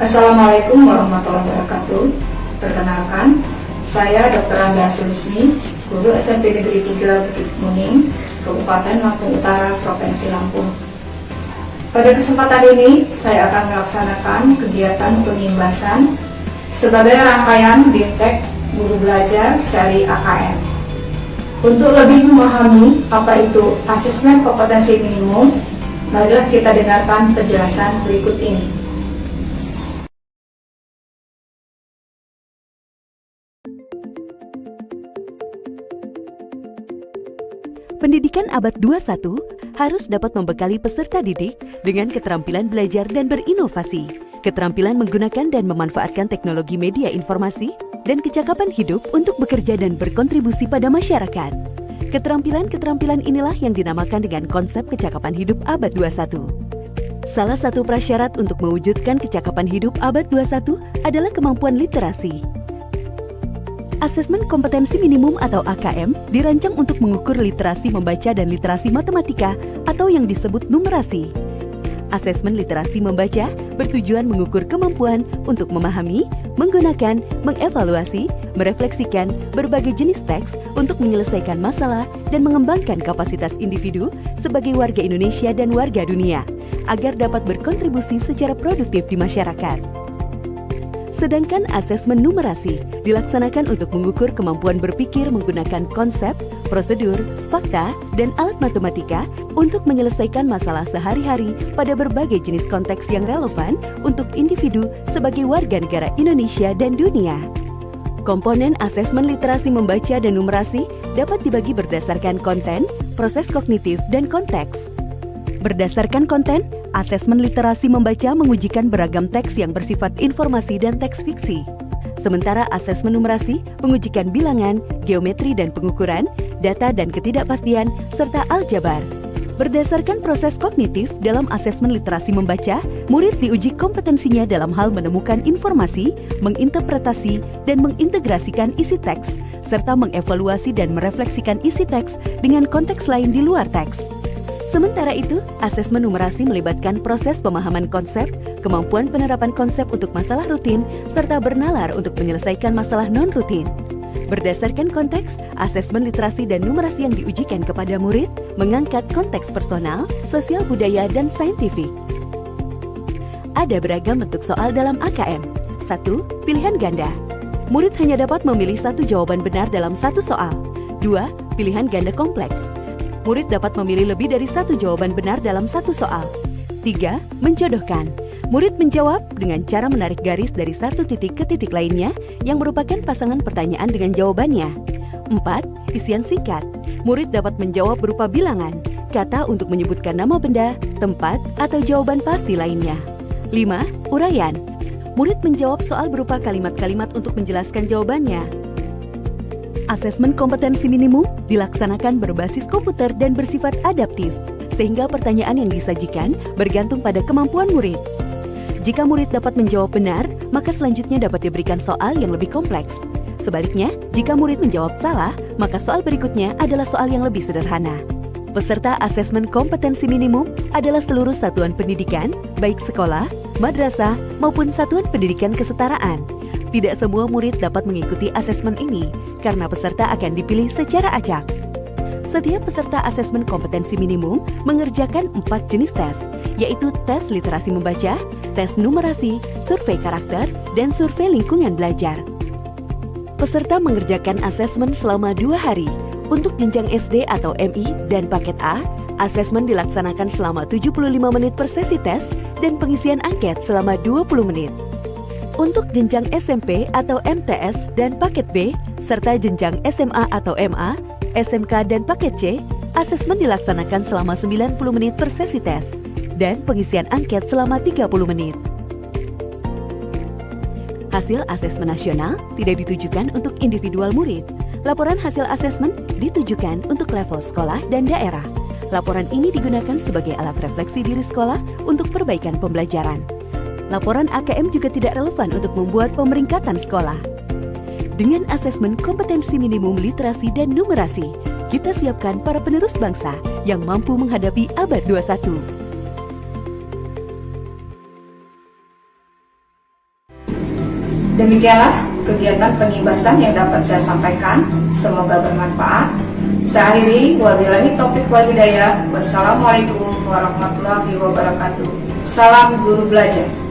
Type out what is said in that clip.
Assalamualaikum warahmatullahi wabarakatuh. Perkenalkan, saya Dr. Angga Sulismi, guru SMP Negeri 3 Bukit Muning, Kabupaten Lampung Utara, Provinsi Lampung. Pada kesempatan ini, saya akan melaksanakan kegiatan pengimbasan sebagai rangkaian BIMTEK Guru Belajar seri AKM. Untuk lebih memahami apa itu asesmen kompetensi minimum, marilah kita dengarkan penjelasan berikut ini. Pendidikan abad 21 harus dapat membekali peserta didik dengan keterampilan belajar dan berinovasi, keterampilan menggunakan dan memanfaatkan teknologi media informasi, dan kecakapan hidup untuk bekerja dan berkontribusi pada masyarakat. Keterampilan-keterampilan inilah yang dinamakan dengan konsep kecakapan hidup abad 21. Salah satu prasyarat untuk mewujudkan kecakapan hidup abad 21 adalah kemampuan literasi. Asesmen kompetensi minimum atau AKM dirancang untuk mengukur literasi membaca dan literasi matematika atau yang disebut numerasi. Asesmen literasi membaca bertujuan mengukur kemampuan untuk memahami, menggunakan, mengevaluasi, merefleksikan berbagai jenis teks untuk menyelesaikan masalah dan mengembangkan kapasitas individu sebagai warga Indonesia dan warga dunia agar dapat berkontribusi secara produktif di masyarakat. Sedangkan asesmen numerasi dilaksanakan untuk mengukur kemampuan berpikir menggunakan konsep, prosedur, fakta, dan alat matematika untuk menyelesaikan masalah sehari-hari pada berbagai jenis konteks yang relevan untuk individu sebagai warga negara Indonesia dan dunia. Komponen asesmen literasi membaca dan numerasi dapat dibagi berdasarkan konten, proses kognitif, dan konteks. Berdasarkan konten, asesmen literasi membaca mengujikan beragam teks yang bersifat informasi dan teks fiksi. Sementara asesmen numerasi mengujikan bilangan, geometri dan pengukuran, data dan ketidakpastian, serta aljabar. Berdasarkan proses kognitif dalam asesmen literasi membaca, murid diuji kompetensinya dalam hal menemukan informasi, menginterpretasi, dan mengintegrasikan isi teks, serta mengevaluasi dan merefleksikan isi teks dengan konteks lain di luar teks. Sementara itu, asesmen numerasi melibatkan proses pemahaman konsep, kemampuan penerapan konsep untuk masalah rutin, serta bernalar untuk menyelesaikan masalah non-rutin. Berdasarkan konteks, asesmen literasi dan numerasi yang diujikan kepada murid mengangkat konteks personal, sosial budaya, dan saintifik. Ada beragam bentuk soal dalam AKM. 1. Pilihan ganda. Murid hanya dapat memilih satu jawaban benar dalam satu soal. 2. Pilihan ganda kompleks. Murid dapat memilih lebih dari satu jawaban benar dalam satu soal. 3. Menjodohkan. Murid menjawab dengan cara menarik garis dari satu titik ke titik lainnya yang merupakan pasangan pertanyaan dengan jawabannya. 4. Isian singkat. Murid dapat menjawab berupa bilangan, kata untuk menyebutkan nama benda, tempat, atau jawaban pasti lainnya. 5. Uraian. Murid menjawab soal berupa kalimat-kalimat untuk menjelaskan jawabannya. Asesmen kompetensi minimum dilaksanakan berbasis komputer dan bersifat adaptif, sehingga pertanyaan yang disajikan bergantung pada kemampuan murid. Jika murid dapat menjawab benar, maka selanjutnya dapat diberikan soal yang lebih kompleks. Sebaliknya, jika murid menjawab salah, maka soal berikutnya adalah soal yang lebih sederhana. Peserta asesmen kompetensi minimum adalah seluruh satuan pendidikan, baik sekolah, madrasah, maupun satuan pendidikan kesetaraan. Tidak semua murid dapat mengikuti asesmen ini karena peserta akan dipilih secara acak. Setiap peserta asesmen kompetensi minimum mengerjakan 4 jenis tes, yaitu tes literasi membaca, tes numerasi, survei karakter, dan survei lingkungan belajar. Peserta mengerjakan asesmen selama 2 hari. Untuk jenjang SD atau MI dan paket A, asesmen dilaksanakan selama 75 menit per sesi tes dan pengisian angket selama 20 menit. Untuk jenjang SMP atau MTS dan paket B, serta jenjang SMA atau MA, SMK dan paket C, asesmen dilaksanakan selama 90 menit per sesi tes, dan pengisian angket selama 30 menit. Hasil asesmen nasional tidak ditujukan untuk individual murid. Laporan hasil asesmen ditujukan untuk level sekolah dan daerah. Laporan ini digunakan sebagai alat refleksi diri sekolah untuk perbaikan pembelajaran. Laporan AKM juga tidak relevan untuk membuat pemeringkatan sekolah. Dengan asesmen kompetensi minimum literasi dan numerasi, kita siapkan para penerus bangsa yang mampu menghadapi abad 21. Demikianlah kegiatan pengibasan yang dapat saya sampaikan. Semoga bermanfaat. Saya akhiri, wabillahi taufiq wal hidayah. Wassalamualaikum warahmatullahi wabarakatuh. Salam guru belajar.